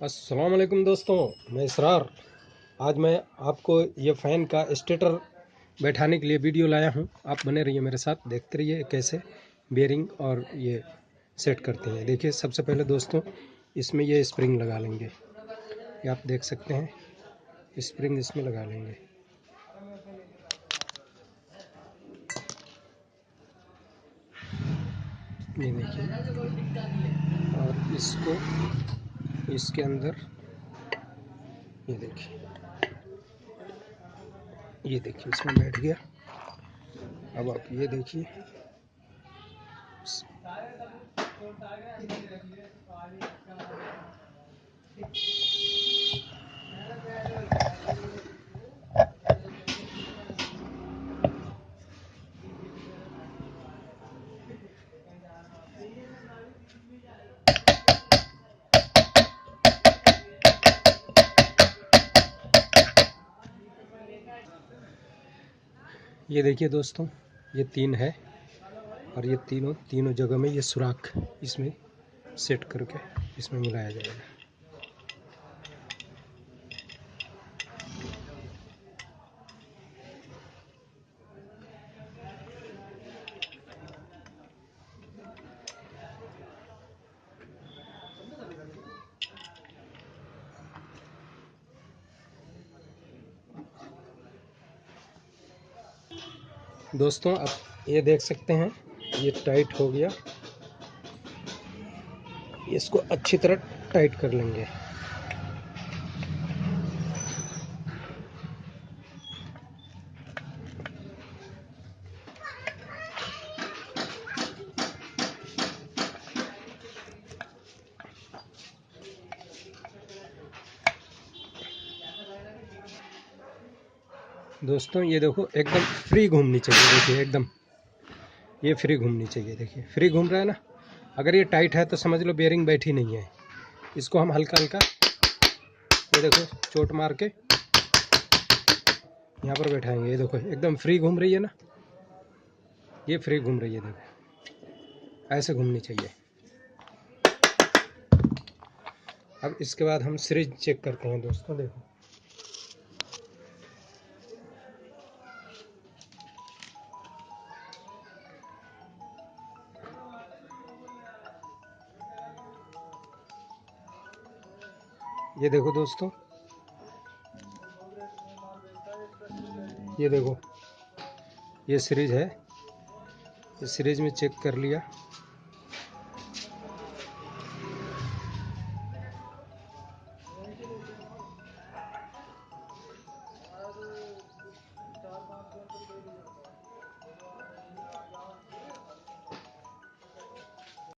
अस्सलाम वालेकुम दोस्तों, मैं इसरार। आज मैं आपको ये फ़ैन का स्टेटर बैठाने के लिए वीडियो लाया हूँ। आप बने रहिए मेरे साथ, देखते रहिए कैसे बेयरिंग और ये सेट करते हैं। देखिए, सबसे पहले दोस्तों इसमें ये स्प्रिंग लगा लेंगे। ये आप देख सकते हैं, स्प्रिंग इसमें लगा लेंगे। ये देखिए, और इसको इसके अंदर ये देखिए इसमें बैठ गया। अब आप ये देखिए, ये देखिए दोस्तों, ये 3 है और ये तीनों जगह में ये सुराख इसमें सेट करके इसमें मिलाया जाएगा। दोस्तों आप ये देख सकते हैं, ये टाइट हो गया। इसको अच्छी तरह टाइट कर लेंगे। दोस्तों ये देखो, एकदम फ्री घूमनी चाहिए। देखिए एकदम ये फ्री घूमनी चाहिए। देखिए फ्री घूम रहा है ना। अगर ये टाइट है तो समझ लो बेयरिंग बैठी नहीं है। इसको हम हल्का हल्का, ये देखो, चोट मार के यहाँ पर बैठाएंगे। ये देखो एकदम फ्री घूम रही है ना, ये फ्री घूम रही है। देखो ऐसे घूमनी चाहिए। अब इसके बाद हम सीरीज चेक करते हैं दोस्तों। देखो ये देखो दोस्तों, ये देखो, ये सीरीज है। इस सीरीज में चेक कर लिया।